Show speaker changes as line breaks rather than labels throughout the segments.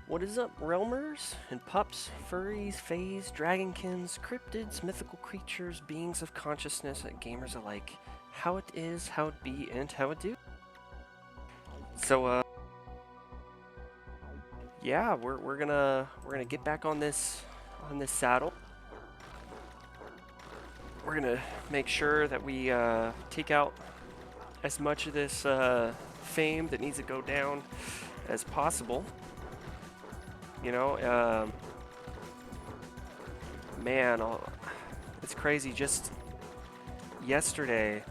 What is up, realmers and pups, furries, fays, dragonkins, cryptids, mythical creatures, beings of consciousness, gamers alike? How it is, how it be, and how it do. So, yeah, we're gonna get back on this saddle. We're gonna make sure that we take out as much of this fame that needs to go down as possible. You know, man, it's crazy. Just yesterday,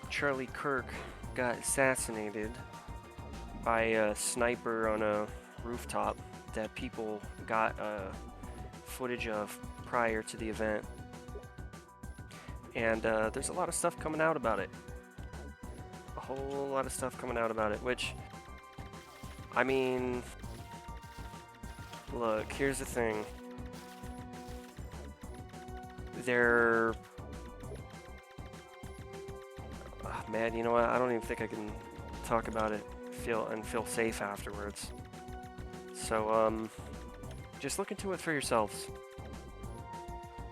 Charlie Kirk got assassinated by a sniper on a rooftop that people got footage of prior to the event. And there's a lot of stuff coming out about it. A whole lot of stuff coming out about it, which, I mean, look, here's the thing. Man, you know what? I don't even think I can talk about it feel safe afterwards. So, just look into it for yourselves.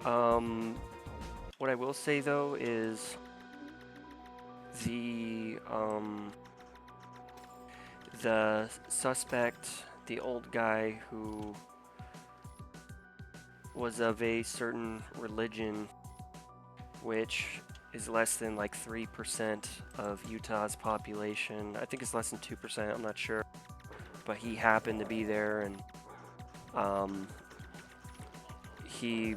What I will say though is the suspect, the old guy who was of a certain religion, which is less than like 3% of Utah's population. I think it's less than 2%, I'm not sure. But he happened to be there, and he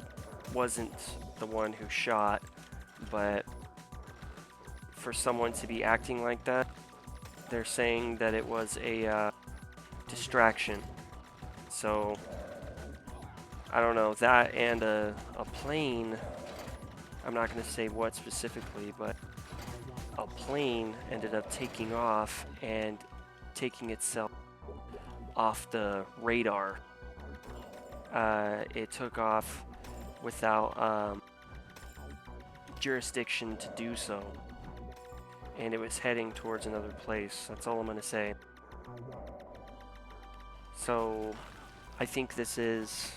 wasn't the one who shot, but for someone to be acting like that, they're saying that it was a distraction. So, I don't know, that and a plane, I'm not going to say what specifically, but a plane ended up taking off and taking itself off the radar. It took off without jurisdiction to do so, and it was heading towards another place. That's all I'm going to say. So I think this is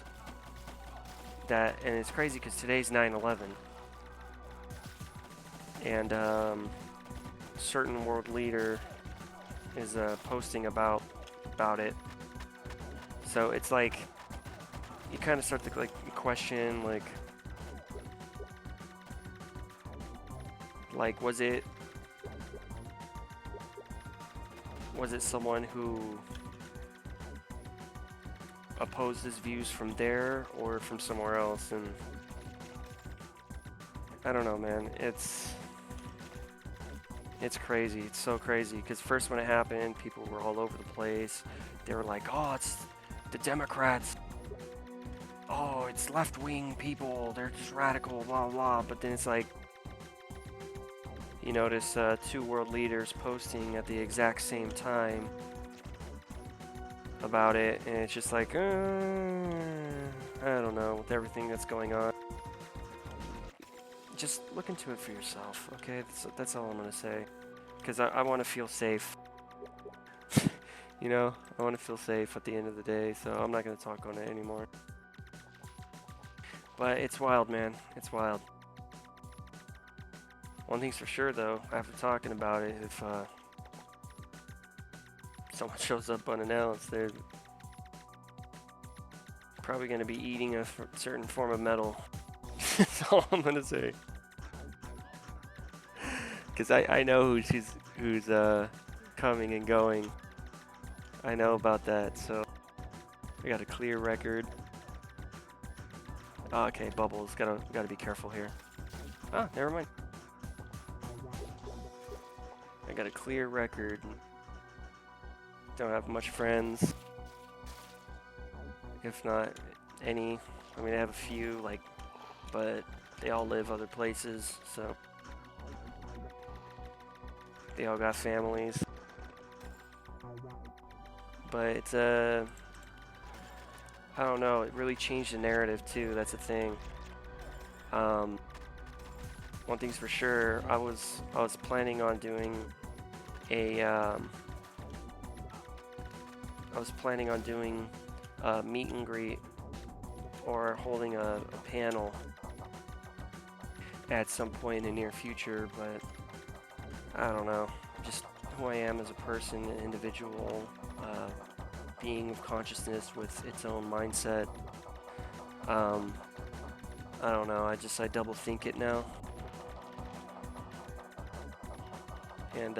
that, and it's crazy because today's 9/11, and certain world leader is posting about it. So it's like you kind of start to question like was it someone who opposed his views from there or from somewhere else? And I don't know, man. It's crazy. It's so crazy because first when it happened, people were all over the place. They were like, oh, it's the Democrats. Oh, it's left-wing people. They're just radical, blah, blah. But then it's like, you notice two world leaders posting at the exact same time about it. And it's just like, I don't know, with everything that's going on. Just look into it for yourself, okay? That's all I'm going to say. Because I want to feel safe. You know, I want to feel safe at the end of the day, so I'm not going to talk on it anymore. But it's wild, man. It's wild. One thing's for sure, though, after talking about it, if someone shows up unannounced, they're probably going to be eating a certain form of metal. That's all I'm going to say. Because I know who's coming and going. I know about that, so I got a clear record. Oh, okay, bubbles. Gotta be careful here. Ah, never mind. I got a clear record. Don't have much friends. If not any. I mean, I have a few, but they all live other places, so they all got families. But it's I don't know, it really changed the narrative too, that's the thing. One thing's for sure, I was planning on doing a I was planning on doing a meet and greet or holding a panel at some point in the near future, but I don't know. Just who I am as a person, an individual, being of consciousness with its own mindset. I don't know. I double think it now. And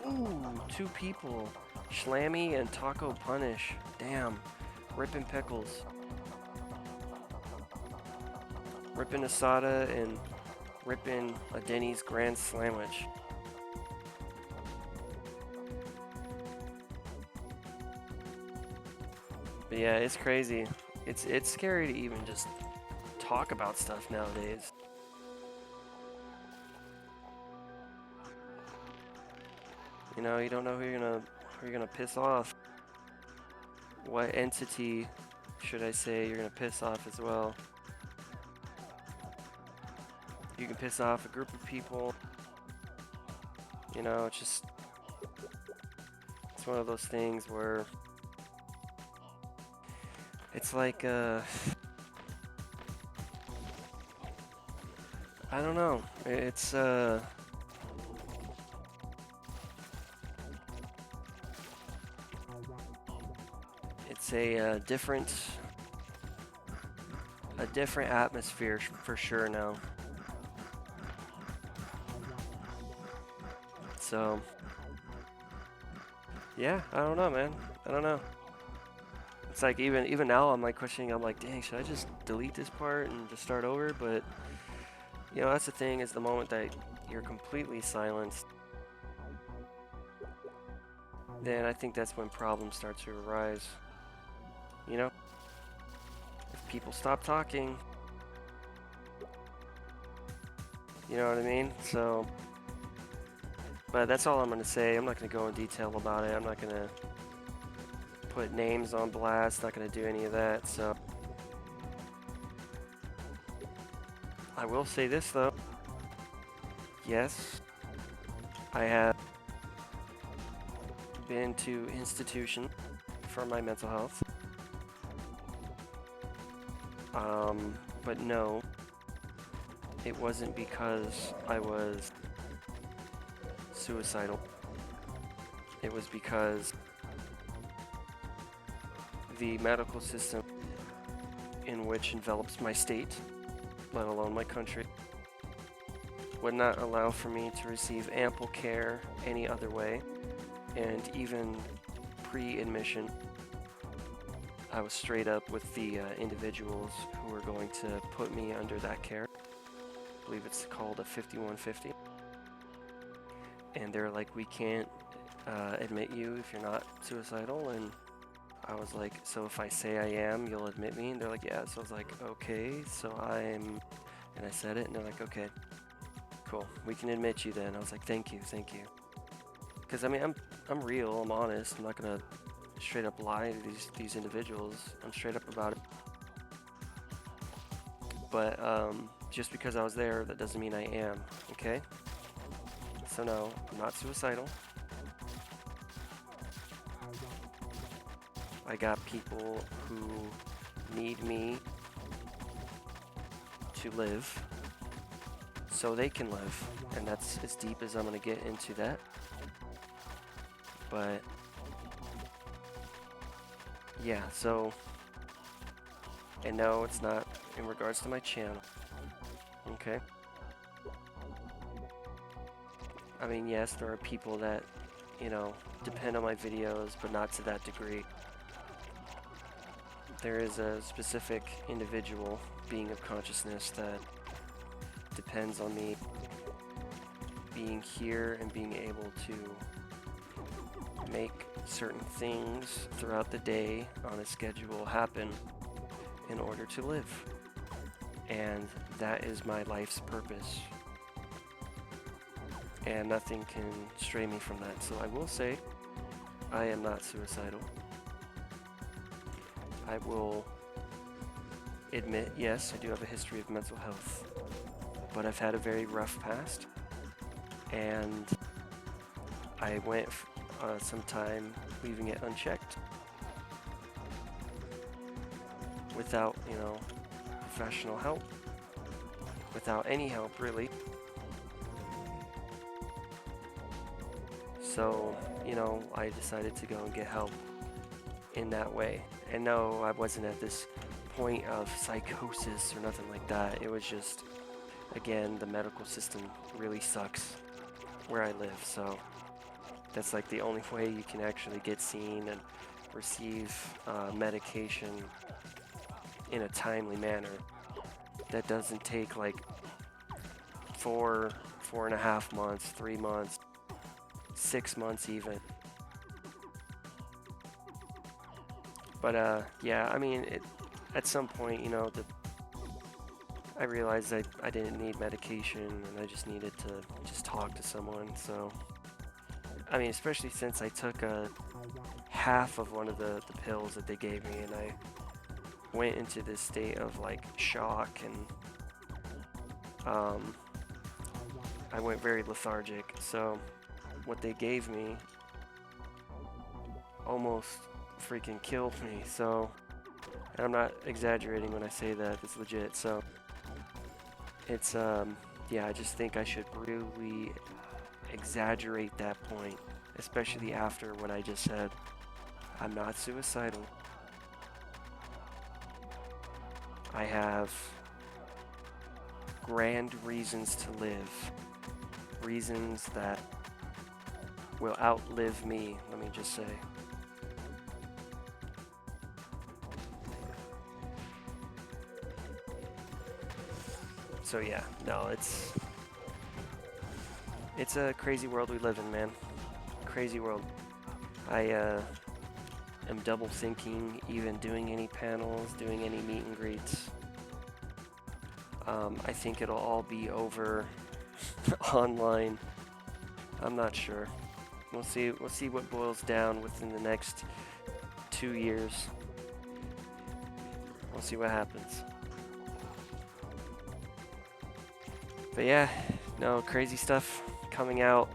ooh, 2 people, Schlammy and Taco Punish. Damn, ripping pickles. Ripping Asada and ripping a Denny's Grand Sandwich. But yeah, it's crazy. It's scary to even just talk about stuff nowadays. You know, you don't know who you're gonna piss off. What entity should I say you're gonna piss off as well? You can piss off a group of people. You know, it's one of those things where it's like I don't know. It's a different atmosphere for sure now. So yeah, I don't know, man. I don't know. It's like even now I'm like questioning. I'm like, dang, should I just delete this part and just start over? But you know, that's the thing, is the moment that you're completely silenced, then I think that's when problems start to arise. You know, if people stop talking, you know what I mean? So, but that's all I'm gonna say. I'm not gonna go in detail about it. I'm not gonna put names on blast. Not gonna do any of that. So, I will say this though. Yes, I have been to institution for my mental health. But no, it wasn't because I was suicidal. It was because the medical system in which envelops my state, let alone my country, would not allow for me to receive ample care any other way. And even pre-admission, I was straight up with the individuals who were going to put me under that care. I believe it's called a 5150. And they're like, we can't admit you if you're not suicidal. And I was like, so if I say I am, you'll admit me? And they're like, yeah. So I was like, okay, so I'm, and I said it, and they're like, okay, cool, we can admit you then. I was like, thank you. Because I mean, I'm real, I'm honest. I'm not gonna straight up lie to these individuals. I'm straight up about it. But just because I was there, that doesn't mean I am, okay? So no, I'm not suicidal. I got people who need me to live so they can live, and that's as deep as I'm gonna get into that. But yeah, so, and no, it's not in regards to my channel, okay? I mean, yes, there are people that, you know, depend on my videos, but not to that degree. There is a specific individual, being of consciousness, that depends on me being here and being able to make certain things throughout the day on a schedule happen in order to live. And that is my life's purpose. And nothing can stray me from that. So I will say, I am not suicidal. I will admit, yes, I do have a history of mental health, but I've had a very rough past, and I went some time leaving it unchecked, without, you know, professional help, without any help really. So, you know, I decided to go and get help in that way. And no, I wasn't at this point of psychosis or nothing like that. It was just, again, the medical system really sucks where I live, so that's like the only way you can actually get seen and receive medication in a timely manner. That doesn't take like 4.5 months, 3 months, 6 months even. But yeah, I mean, at some point, you know, I realized I didn't need medication and I just needed to just talk to someone. So, I mean, especially since I took half of one of the pills that they gave me, and I went into this state of like shock, and I went very lethargic. So what they gave me almost freaking killed me. So, and I'm not exaggerating when I say that, it's legit. So it's yeah, I just think I should really exaggerate that point, especially after what I just said. I'm not suicidal. I have grand reasons to live. Reasons that will outlive me, let me just say. So yeah, no, it's a crazy world we live in, man. Crazy world. I am double thinking even doing any panels, doing any meet and greets. I think it'll all be over online. I'm not sure. We'll see what boils down within the next 2 years. We'll see what happens. But yeah, no, crazy stuff coming out,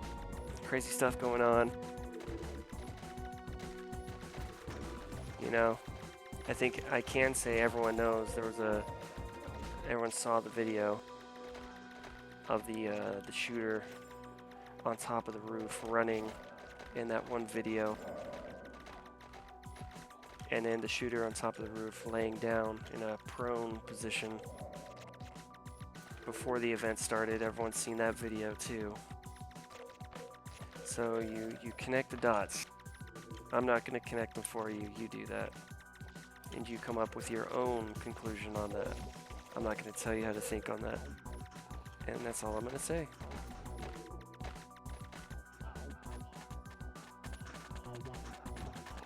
crazy stuff going on. You know, I think I can say everyone knows everyone saw the video of the shooter on top of the roof running in that one video, and then the shooter on top of the roof laying down in a prone position. Before the event started, everyone's seen that video too. So you connect the dots. I'm not going to connect them for you, you do that. And you come up with your own conclusion on that. I'm not going to tell you how to think on that. And that's all I'm going to say.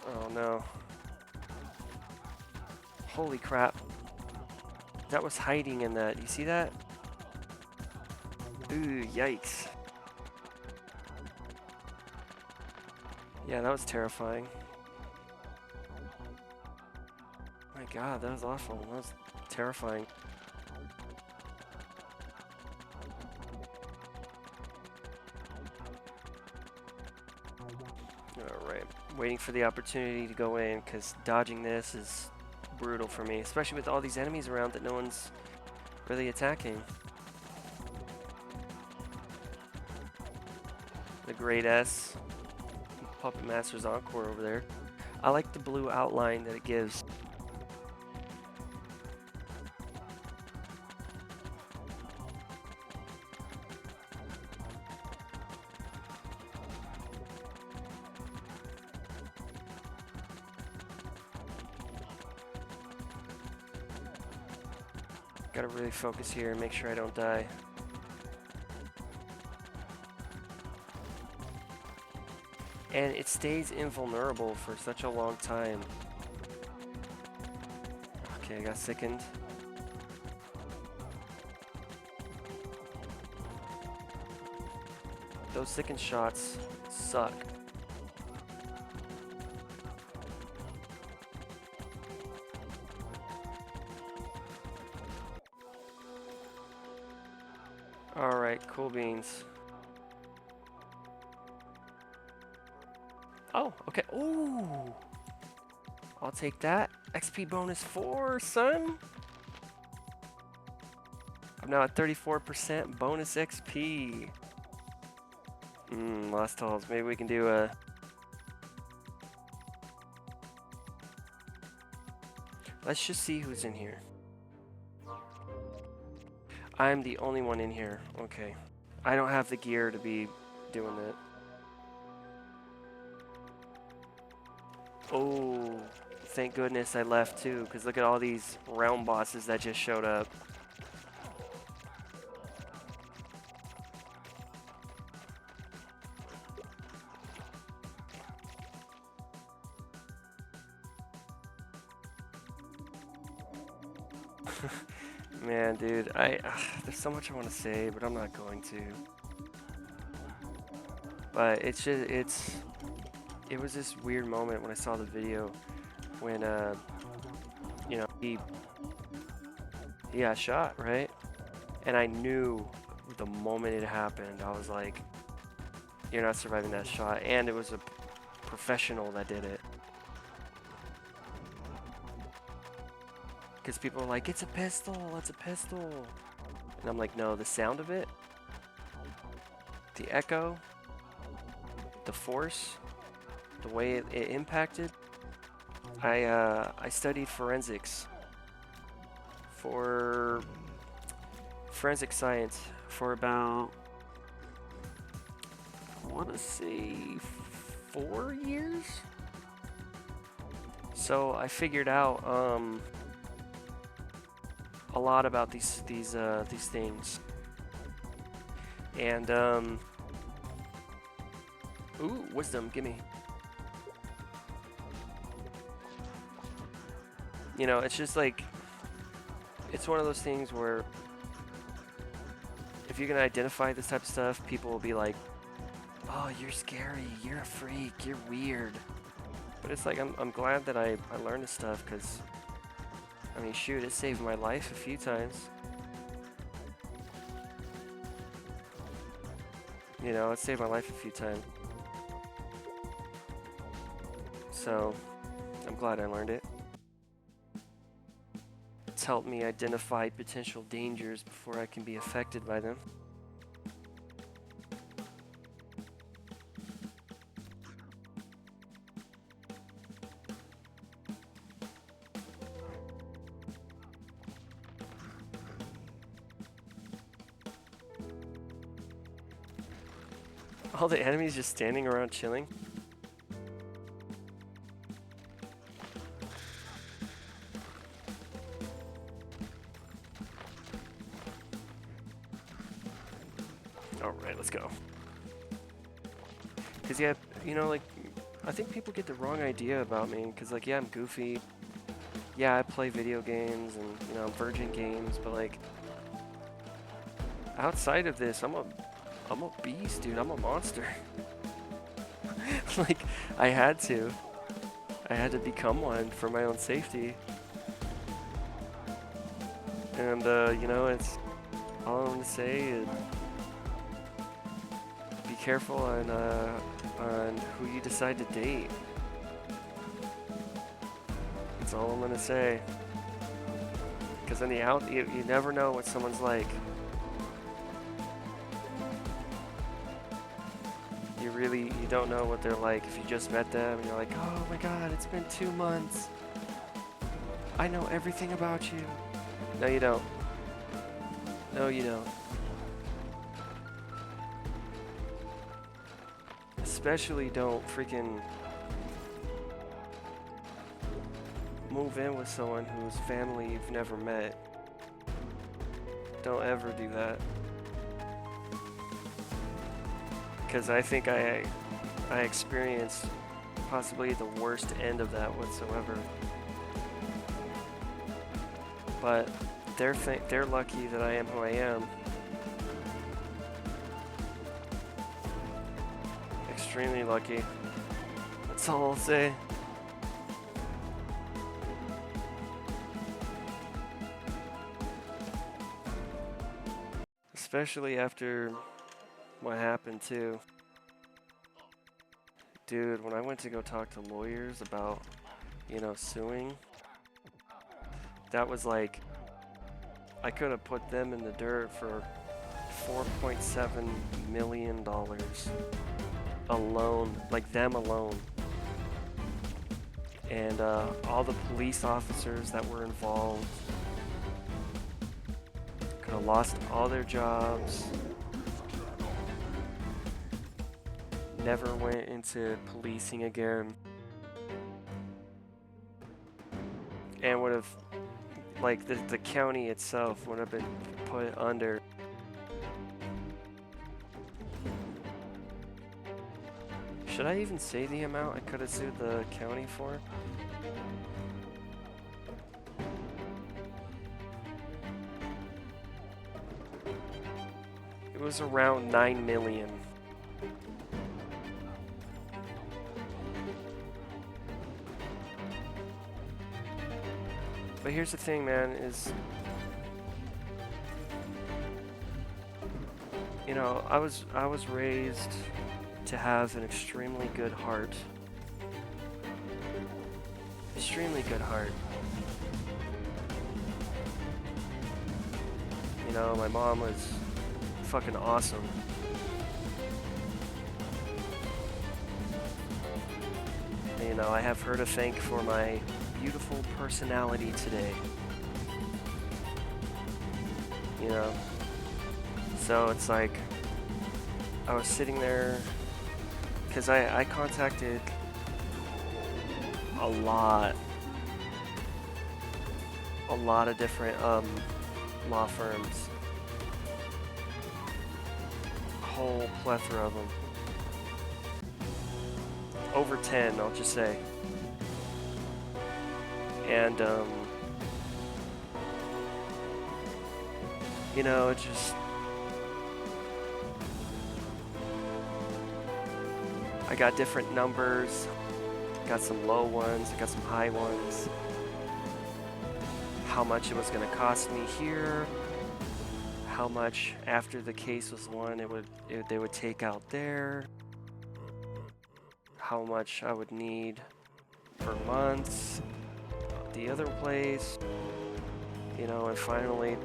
Oh no. Holy crap. That was hiding in that. You see that? Ooh, yikes. Yeah, that was terrifying. My god, that was awful. That was terrifying. Alright, waiting for the opportunity to go in, because dodging this is brutal for me, especially with all these enemies around that no one's really attacking. The Great S, Puppet Master's Encore over there. I like the blue outline that it gives. Gotta really focus here and make sure I don't die. And it stays invulnerable for such a long time. Okay, I got sickened. Those sickened shots suck. Alright, cool beans. Oh, okay. Ooh! I'll take that. XP bonus 4, son. I'm now at 34% bonus XP. Lost halls. Maybe we can do a... Let's just see who's in here. I'm the only one in here. Okay. I don't have the gear to be doing that. Oh, thank goodness I left too, because look at all these realm bosses that just showed up. Man, dude, there's so much I want to say, but I'm not going to. But it's just, it was this weird moment when I saw the video when, you know, he got shot, right? And I knew the moment it happened, I was like, you're not surviving that shot. And it was a professional that did it. Because people are like, it's a pistol, it's a pistol. And I'm like, no, the sound of it, the echo, the force, the way it impacted. I studied forensics for forensic science for about, I want to say 4 years. So I figured out a lot about these things. And ooh, wisdom, gimme. You know, it's just like, it's one of those things where if you can identify this type of stuff, people will be like, oh, you're scary, you're a freak, you're weird. But it's like, I'm glad that I learned this stuff, because I mean, shoot, it saved my life a few times. You know, it saved my life a few times. So, I'm glad I learned it. It's helped me identify potential dangers before I can be affected by them. All the enemies just standing around chilling. Alright, let's go. Because, yeah, you know, like, I think people get the wrong idea about me. Because, like, yeah, I'm goofy. Yeah, I play video games and, you know, Verge-in-games. But, like, outside of this, I'm a beast, dude. I'm a monster. Like, I had to become one for my own safety. And, you know, it's all I'm going to say is be careful on who you decide to date. That's all I'm going to say. Because on the out, you never know what someone's like. You don't know what they're like if you just met them and you're like, oh my god, it's been 2 months. I know everything about you. No, you don't. No, you don't. Especially don't freaking move in with someone whose family you've never met. Don't ever do that. Because I think I experienced possibly the worst end of that whatsoever. But they're lucky that I am who I am. Extremely lucky. That's all I'll say. Especially after what happened too. Dude, when I went to go talk to lawyers about you know, suing. That was like, I could have put them in the dirt for $4.7 million alone, like them alone. And all the police officers that were involved could have lost all their jobs, never went into policing again, and would have, like, the county itself would have been put under. Should I even say the amount I could have sued the county for? It was around 9 million. But here's the thing, man, is, you know, I was raised to have an extremely good heart. Extremely good heart. You know, my mom was fucking awesome. And, you know, I have her to thank for my beautiful personality today. You know? So it's like, I was sitting there, because I contacted a lot of different law firms. A whole plethora of them. Over 10, I'll just say. And, you know, it just, I got different numbers, got some low ones, I got some high ones, how much it was going to cost me here, how much after the case was won they would take out there, how much I would need per month, the other place, you know, and finally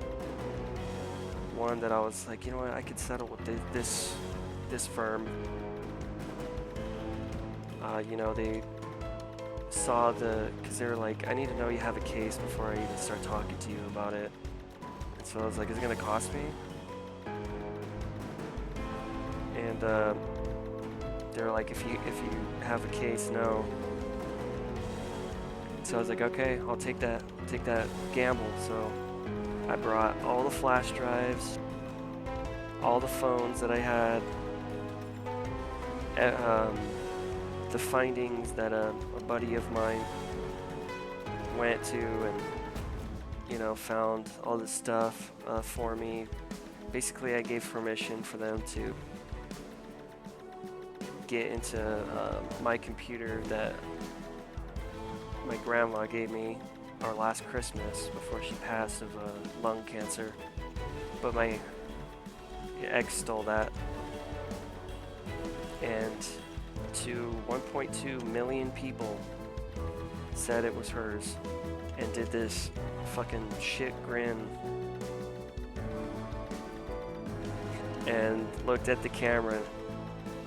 one that I was like, you know what, I could settle with this firm. You know, they saw because they were like, I need to know you have a case before I even start talking to you about it. And so I was like, is it gonna cost me? And they were like, if you have a case, no. So I was like, okay, I'll take that gamble. So I brought all the flash drives, all the phones that I had, the findings that a buddy of mine went to and, you know, found all this stuff for me. Basically, I gave permission for them to get into my computer that my grandma gave me our last Christmas before she passed of lung cancer. But my ex stole that. And to 1.2 million people said it was hers and did this fucking shit grin and looked at the camera,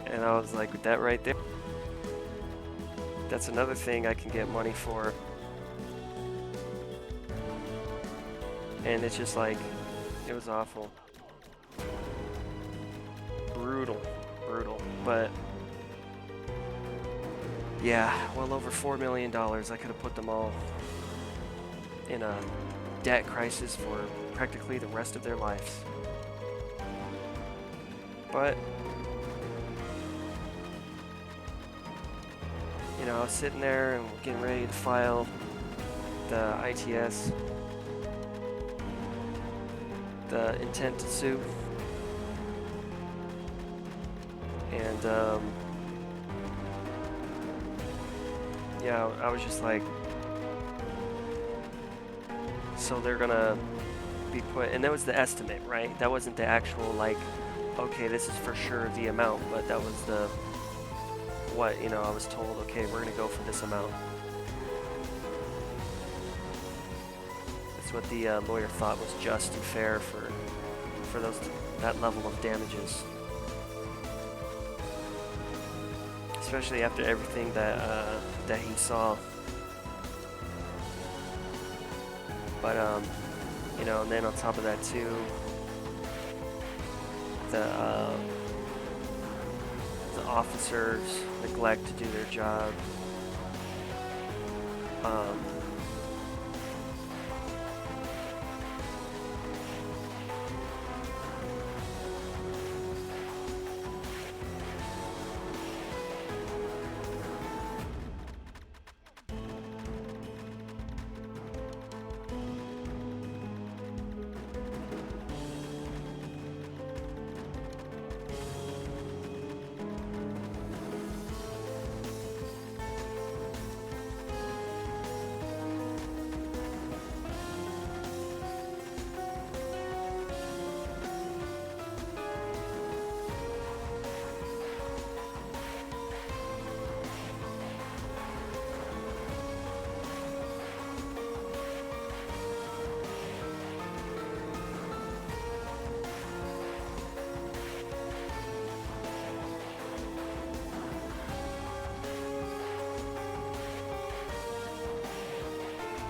and I was like, that right there, that's another thing I can get money for. And it's just like, it was awful. Brutal, but yeah, well over $4 million. I could have put them all in a debt crisis for practically the rest of their lives. But, you know, I was sitting there and getting ready to file the ITS, the intent to sue. And, yeah, I was just like, so they're gonna be put, and that was the estimate, right? That wasn't the actual, like, okay, this is for sure the amount, but that was the, what, you know, I was told, okay, we're gonna go for this amount. that's what the lawyer thought was just and fair for that level of damages. Especially after everything that he saw. But you know, and then on top of that too, the officers neglect to do their job.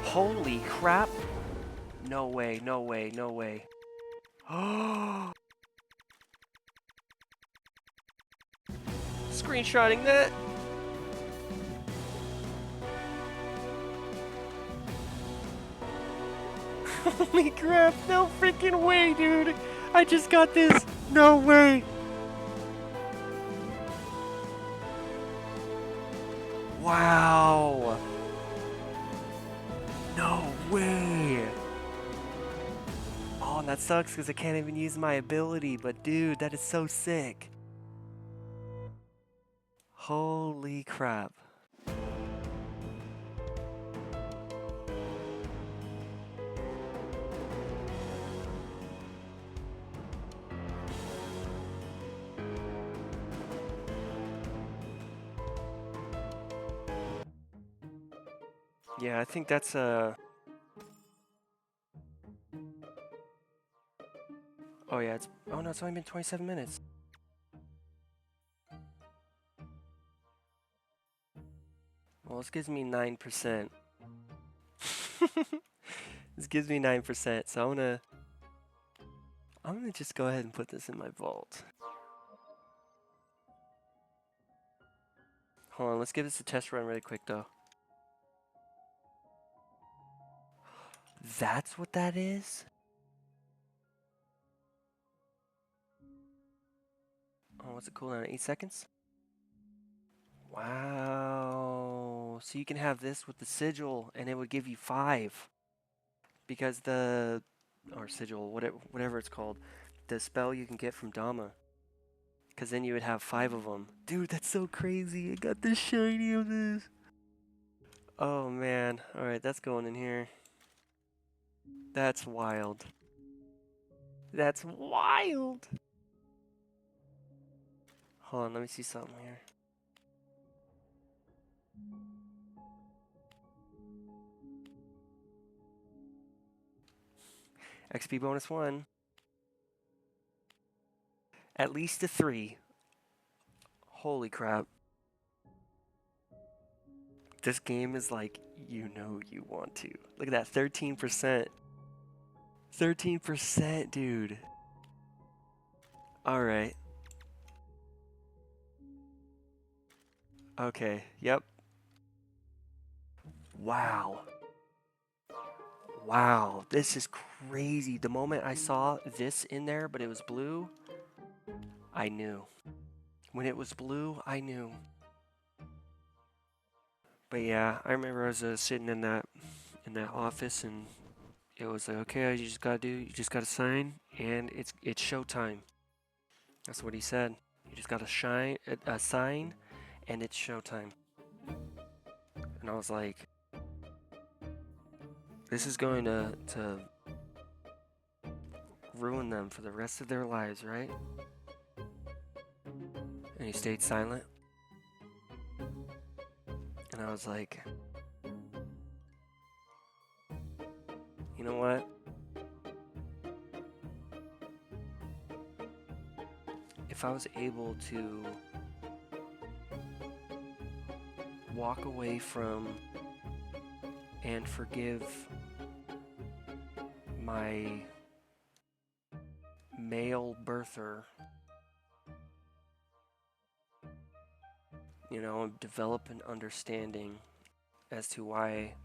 Holy crap! No way, no way, no way. Oh! Screenshotting that! Holy crap, no freaking way, dude! I just got this! No way! Wow! No way! Oh, and that sucks because I can't even use my ability, but dude, that is so sick. Holy crap. Yeah, I think that's oh yeah, oh no, it's only been 27 minutes. Well, this gives me 9%. This gives me 9%, so I'm gonna just go ahead and put this in my vault. Hold on, let's give this a test run really quick though. That's what that is? Oh, what's it cooldown? 8 seconds? Wow. So you can have this with the sigil and it would give you 5. Because or sigil, whatever it's called, the spell you can get from Dama. Because then you would have 5 of them. Dude, that's so crazy. I got the shiny of this. Oh man. Alright, that's going in here. That's wild. That's wild. Hold on, let me see something here. XP bonus 1. At least a 3. Holy crap. This game is like, you know you want to. Look at that, 13%. 13%, dude. Alright. Okay, yep. Wow. Wow, this is crazy. The moment I saw this in there, but it was blue, I knew. When it was blue, I knew. But yeah, I remember I was sitting in that office, and it was like, okay, you just gotta sign, and it's showtime. That's what he said. You just gotta sign, and it's showtime. And I was like, this is going to ruin them for the rest of their lives, right? And he stayed silent. And I was like, You know what? If I was able to walk away from and forgive my male birther, you know, develop an understanding as to why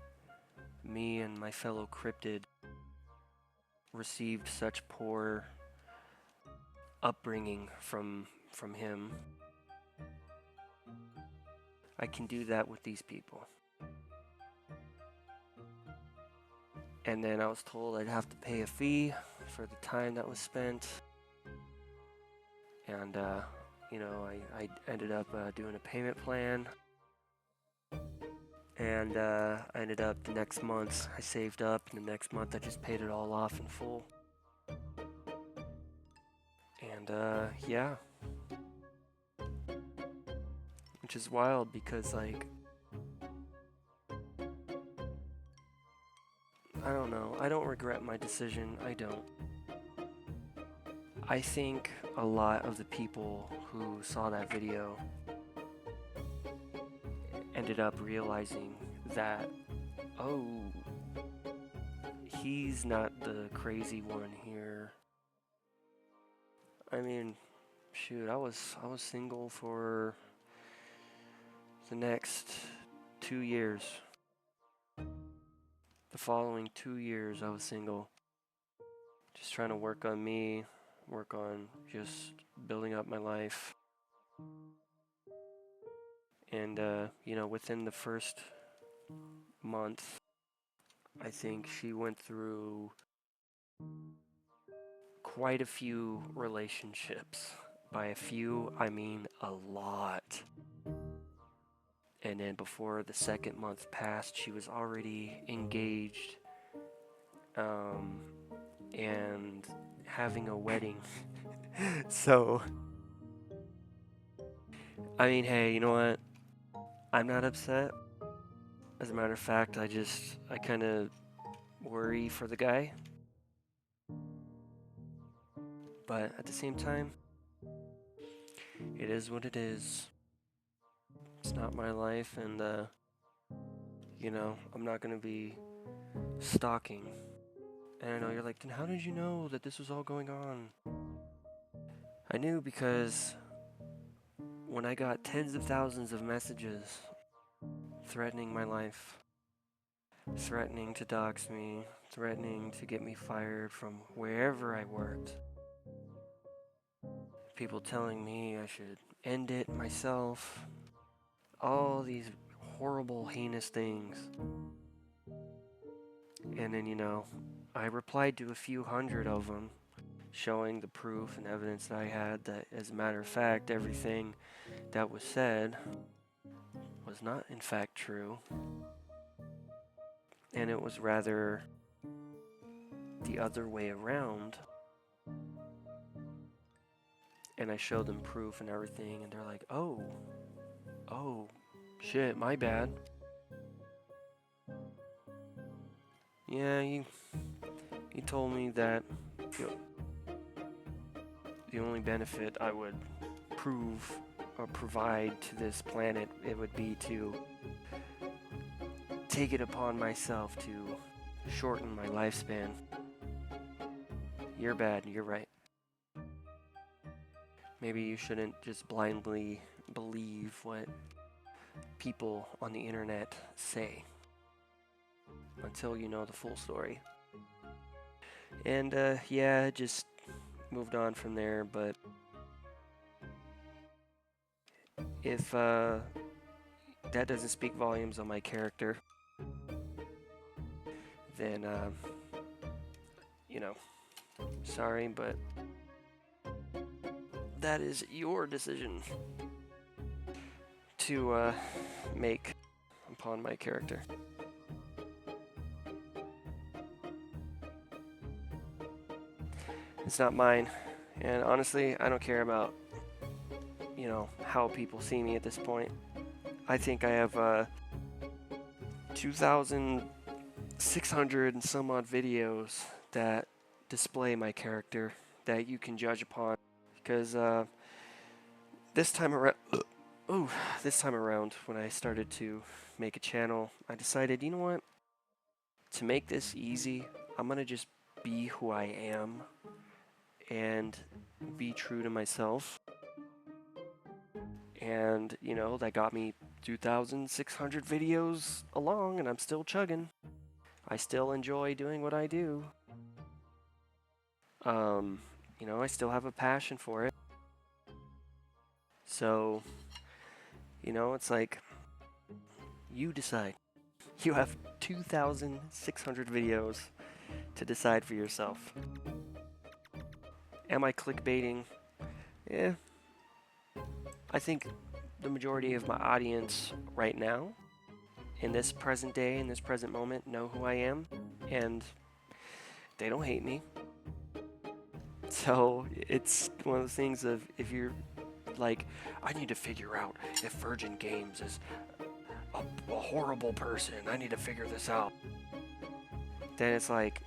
me and my fellow cryptid received such poor upbringing from him. I can do that with these people. And then I was told I'd have to pay a fee for the time that was spent. And, you know, I ended up doing a payment plan. And I ended up the next month, I saved up, and the next month I just paid it all off in full. And, yeah. Which is wild because, like, I don't know. I don't regret my decision. I don't. I think a lot of the people who saw that video ended up realizing that, oh, he's not the crazy one here. I mean, shoot, I was single for the next 2 years. The following 2 years I was single. Just trying to work on me, work on just building up my life. And, you know, within the first month, I think she went through quite a few relationships. By a few, I mean a lot. And then before the second month passed, she was already engaged and having a wedding. So, I mean, hey, you know what? I'm not upset. As a matter of fact, I kind of worry for the guy. But at the same time, it is what it is. It's not my life, and, you know, I'm not going to be stalking. And I know you're like, then how did you know that this was all going on? I knew because when I got tens of thousands of messages threatening my life, threatening to dox me, threatening to get me fired from wherever I worked, people telling me I should end it myself, all these horrible, heinous things. And then, you know, I replied to a few hundred of them, showing the proof and evidence that I had that, as a matter of fact, everything that was said was not in fact true. And it was rather the other way around. And I showed them proof and everything, and they're like, oh, shit, my bad. Yeah, you told me that the only benefit I would prove or provide to this planet, it would be to take it upon myself to shorten my lifespan. You're bad, you're right. Maybe you shouldn't just blindly believe what people on the internet say until you know the full story. And yeah, just moved on from there, but if that doesn't speak volumes on my character, then you know, sorry, but that is your decision to make upon my character. It's not mine, and honestly, I don't care about, you know, how people see me at this point. I think I have 2,000 600 and some odd videos that display my character that you can judge upon. Because this time around, when I started to make a channel, I decided, you know what? To make this easy, I'm gonna just be who I am and be true to myself. And, you know, that got me 2,600 videos along, and I'm still chugging. I still enjoy doing what I do. You know, I still have a passion for it. So, you know, it's like, you decide. You have 2,600 videos to decide for yourself. Am I clickbaiting? Yeah. I think the majority of my audience right now, in this present day, in this present moment, know who I am, and they don't hate me. So it's one of those things of, if you're like, I need to figure out if Verge-in-games is a horrible person, I need to figure this out, then it's like,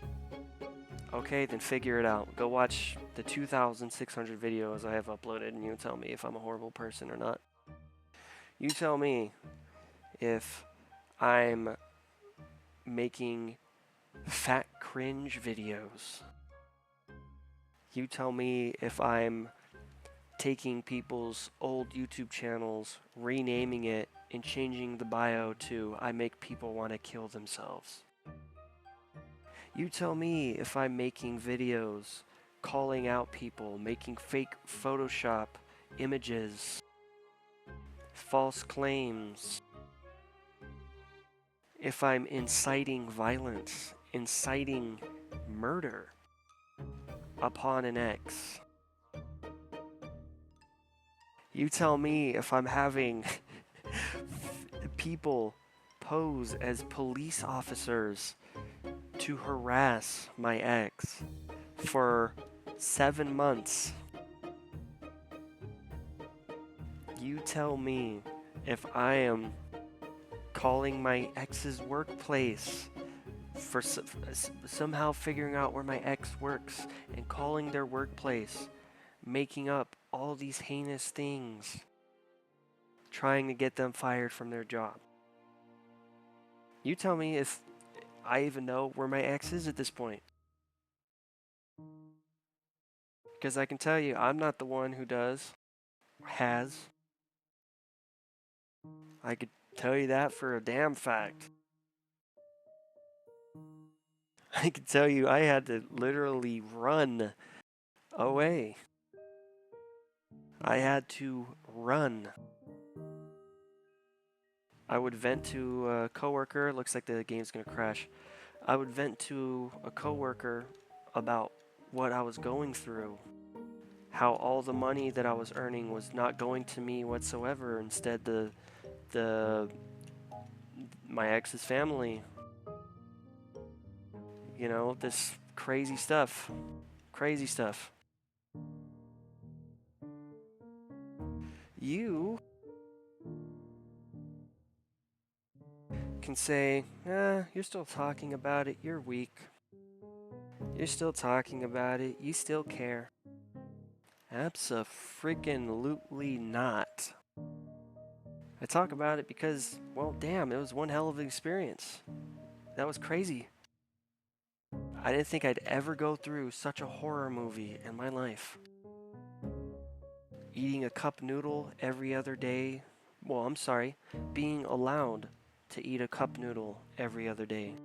okay, then figure it out. Go watch the 2,600 videos I have uploaded, and you tell me if I'm a horrible person or not. You tell me if I'm making fat cringe videos. You tell me if I'm taking people's old YouTube channels, renaming it, and changing the bio to I make people want to kill themselves. You tell me if I'm making videos, calling out people, making fake Photoshop images, false claims. If I'm inciting violence, inciting murder upon an ex. You tell me if I'm having people pose as police officers to harass my ex for 7 months. You tell me if I am calling my ex's workplace for somehow figuring out where my ex works and calling their workplace, making up all these heinous things, trying to get them fired from their job. You tell me if I even know where my ex is at this point. Because I can tell you, I'm not the one who does, has. I could tell you that for a damn fact. I can tell you I had to literally run away. I had to run. I would vent to a coworker. Looks like the game's gonna crash. I would vent to a coworker about what I was going through. How all the money that I was earning was not going to me whatsoever. Instead, my ex's family. You know, this crazy stuff. Crazy stuff. You can say, you're still talking about it, you're weak. You're still talking about it, you still care. Abso-freaking-lutely not. I talk about it because, well, damn, it was one hell of an experience. That was crazy. I didn't think I'd ever go through such a horror movie in my life. Eating a cup noodle every other day. Well, I'm sorry, being allowed to eat a cup noodle every other day.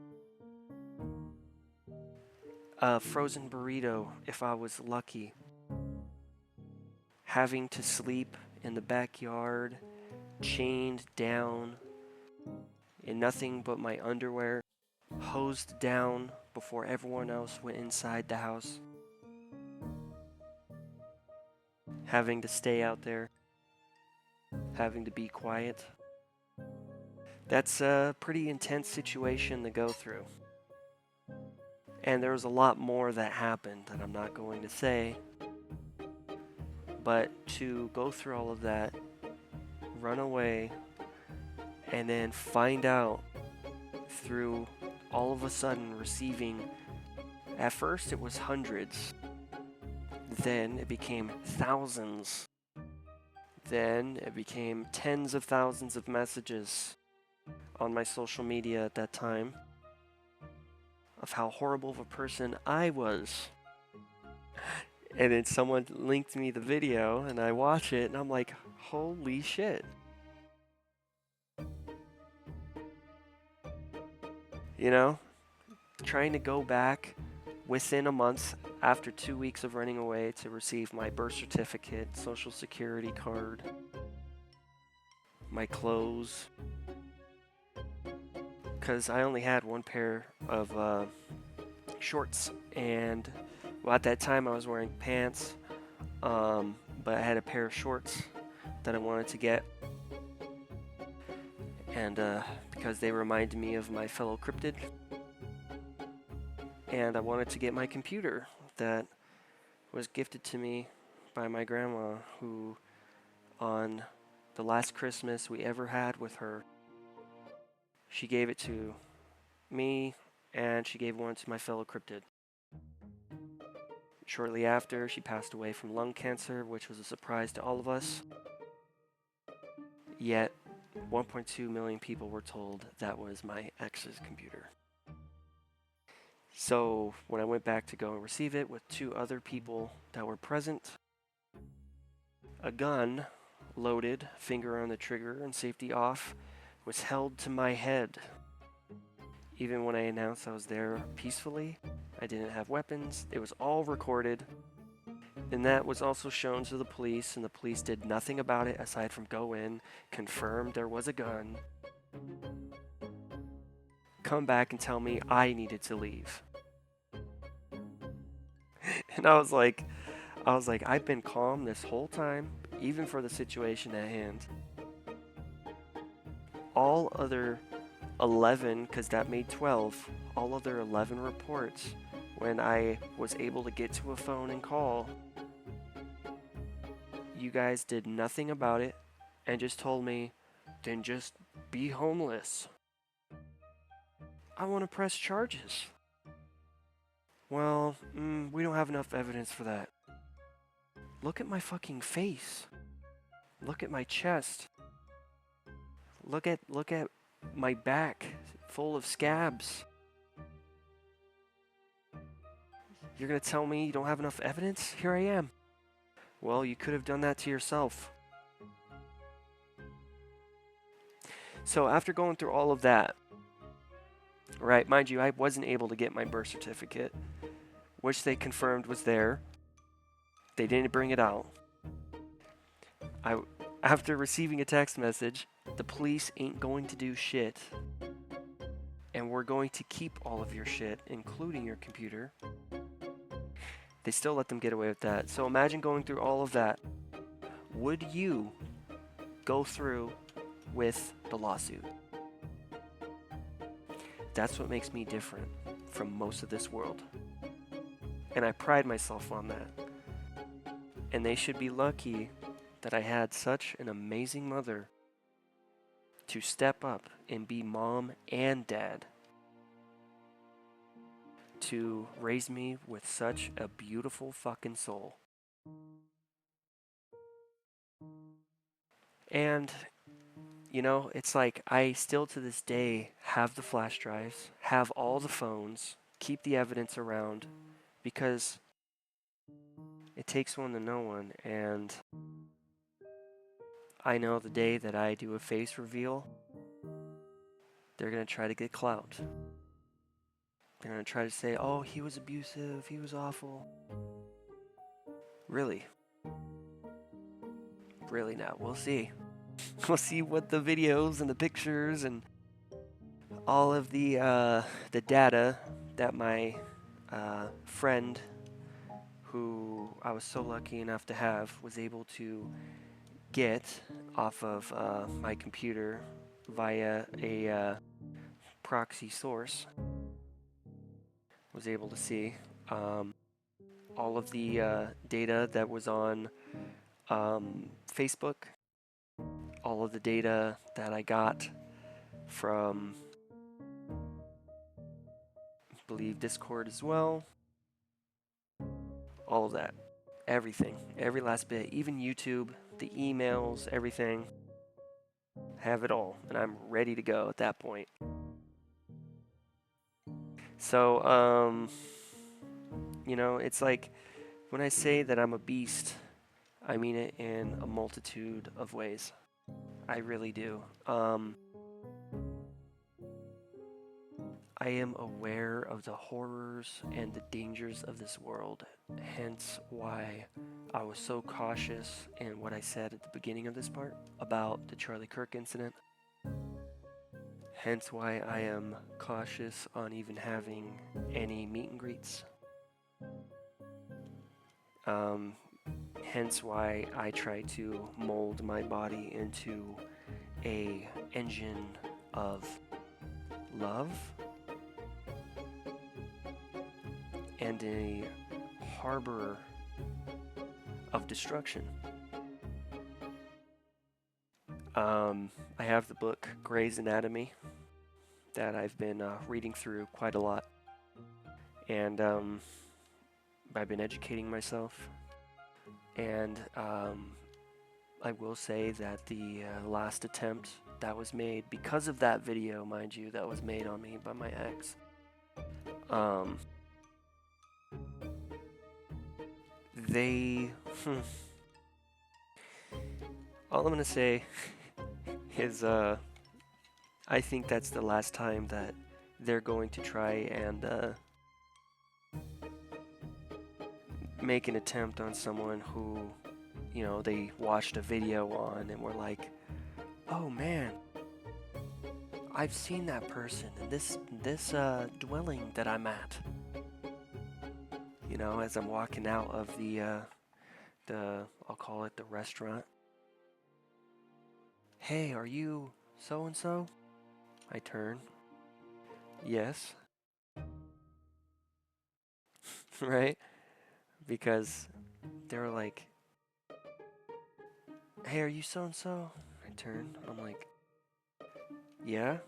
A frozen burrito if I was lucky. Having to sleep in the backyard, chained down in nothing but my underwear, hosed down before everyone else went inside the house. Having to stay out there, having to be quiet. That's a pretty intense situation to go through. And there was a lot more that happened that I'm not going to say. But to go through all of that, run away, and then find out through all of a sudden receiving, at first it was hundreds, then it became thousands, then it became tens of thousands of messages on my social media at that time of how horrible of a person I was. And then someone linked me the video and I watch it and I'm like, holy shit. You know, trying to go back within a month after 2 weeks of running away to receive my birth certificate, social security card, my clothes. Because I only had one pair of shorts, and well, at that time I was wearing pants, but I had a pair of shorts that I wanted to get, and because they reminded me of my fellow cryptid, and I wanted to get my computer that was gifted to me by my grandma, who on the last Christmas we ever had with her, she gave it to me and she gave one to my fellow cryptid. Shortly after, she passed away from lung cancer, which was a surprise to all of us. Yet, 1.2 million people were told that was my ex's computer. So, when I went back to go and receive it with 2 other people that were present, a gun loaded, finger on the trigger and safety off, was held to my head. Even when I announced I was there peacefully, I didn't have weapons, it was all recorded, and that was also shown to the police, and the police did nothing about it aside from go in, confirm there was a gun, come back and tell me I needed to leave. And I was like, I've been calm this whole time, even for the situation at hand. All other 11, because that made 12, all other 11 reports, when I was able to get to a phone and call, you guys did nothing about it and just told me, then just be homeless. I want to press charges. Well, we don't have enough evidence for that. Look at my fucking face. Look at my chest. Look at my back full of scabs. You're gonna tell me you don't have enough evidence? Here I am. Well, you could have done that to yourself. So after going through all of that, right, mind you, I wasn't able to get my birth certificate, which they confirmed was there. They didn't bring it out. After receiving a text message, the police ain't going to do shit, and we're going to keep all of your shit, including your computer. They still let them get away with that. So imagine going through all of that. Would you go through with the lawsuit? That's what makes me different from most of this world. And I pride myself on that. And they should be lucky that I had such an amazing mother to step up and be mom and dad, to raise me with such a beautiful fucking soul. And, you know, it's like I still to this day have the flash drives, have all the phones, keep the evidence around, because it takes one to know one, and I know the day that I do a face reveal, they're going to try to get clout. They're going to try to say, oh, he was abusive, he was awful. Really? Really now, we'll see. We'll see what the videos and the pictures and all of the data that my friend, who I was so lucky enough to have, was able to get off of my computer via a proxy source, was able to see all of the data that was on Facebook, all of the data that I got from believe Discord as well. All of that. Everything. Every last bit. Even YouTube, the emails, everything. Have it all. And I'm ready to go at that point. So, you know, it's like when I say that I'm a beast, I mean it in a multitude of ways. I really do. I am aware of the horrors and the dangers of this world, hence why I was so cautious in what I said at the beginning of this part about the Charlie Kirk incident. Hence why I am cautious on even having any meet and greets. Hence why I try to mold my body into a engine of love and a harbor of destruction. I have the book Grey's Anatomy that I've been reading through quite a lot, and I've been educating myself, and I will say that the last attempt that was made, because of that video, mind you, that was made on me by my ex, they, all I'm gonna say is I think that's the last time that they're going to try and make an attempt on someone who, you know, they watched a video on and were like, oh man, I've seen that person in this dwelling that I'm at. You know, as I'm walking out of the I'll call it the restaurant. Hey, are you so-and-so? I turn. Yes. Right? Because they're like, hey, are you so-and-so? I turn. I'm like, yeah.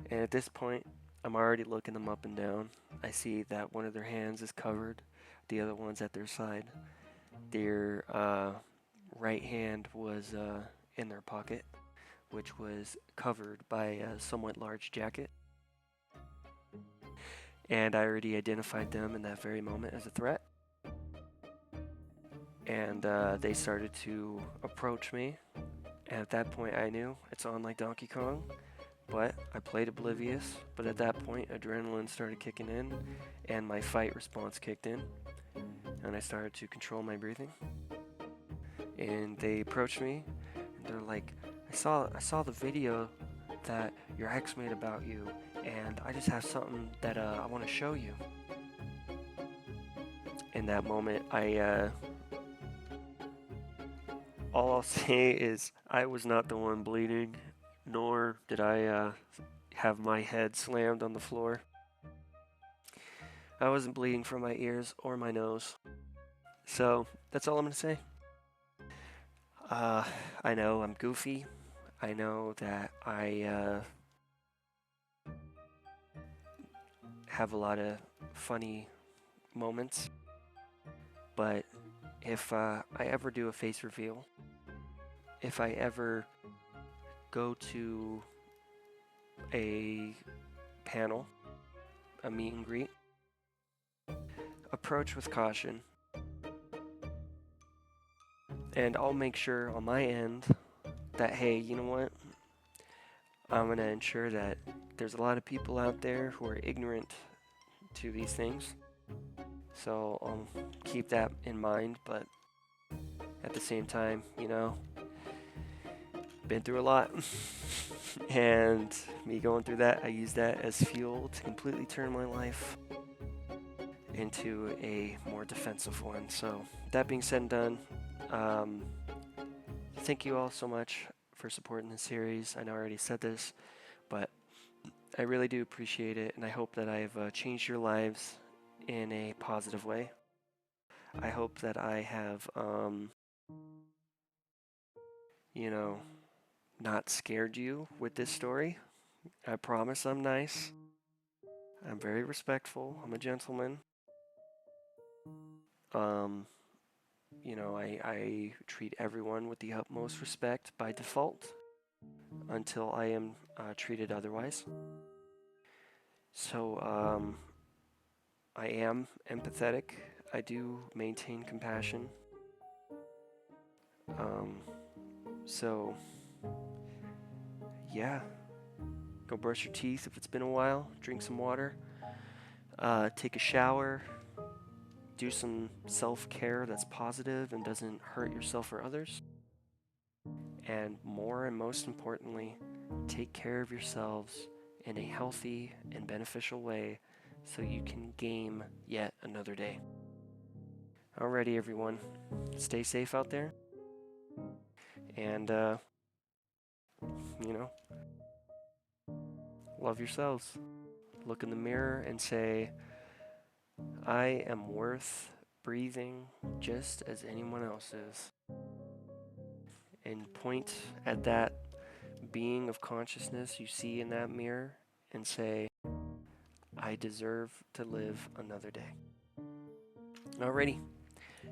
And at this point, I'm already looking them up and down. I see that one of their hands is covered. The other one's at their side. Their right hand was in their pocket, which was covered by a somewhat large jacket. And I already identified them in that very moment as a threat. And they started to approach me. And at that point, I knew it's on like Donkey Kong. But I played oblivious. But at that point, adrenaline started kicking in, and my fight response kicked in. And I started to control my breathing. And they approached me, and they're like, I saw the video that your ex made about you, and I just have something that I want to show you. In that moment, all I'll say is I was not the one bleeding, nor did I have my head slammed on the floor. I wasn't bleeding from my ears or my nose. So that's all I'm gonna say. I know I'm goofy. I know that I have a lot of funny moments. But if I ever do a face reveal, if I ever go to a panel, a meet and greet, approach with caution. And I'll make sure on my end that, hey, you know what? I'm going to ensure that there's a lot of people out there who are ignorant to these things. So I'll keep that in mind, but at the same time, you know, been through a lot. And me going through that, I use that as fuel to completely turn my life into a more defensive one. So that being said and done, thank you all so much for supporting the series. I know I already said this, but I really do appreciate it, and I hope that I've changed your lives in a positive way. I hope that I have, you know, not scared you with this story. I promise I'm nice. I'm very respectful. I'm a gentleman. You know, I treat everyone with the utmost respect by default until I am treated otherwise. So, I am empathetic. I do maintain compassion. So, yeah. Go brush your teeth if it's been a while. Drink some water. Take a shower. Do some self-care that's positive and doesn't hurt yourself or others. And more and most importantly, take care of yourselves in a healthy and beneficial way so you can game yet another day. Alrighty, everyone. Stay safe out there. And, you know, love yourselves. Look in the mirror and say, I am worth breathing just as anyone else is. And point at that being of consciousness you see in that mirror and say, I deserve to live another day. Alrighty.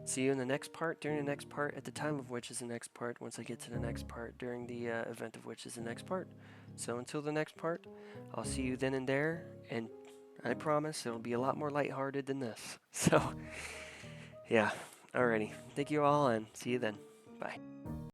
See you in the next part, during the next part, at the time of which is the next part, once I get to the next part, during the event of which is the next part. So until the next part, I'll see you then and there, and I promise it'll be a lot more lighthearted than this. So, yeah. Alrighty. Thank you all, and see you then. Bye.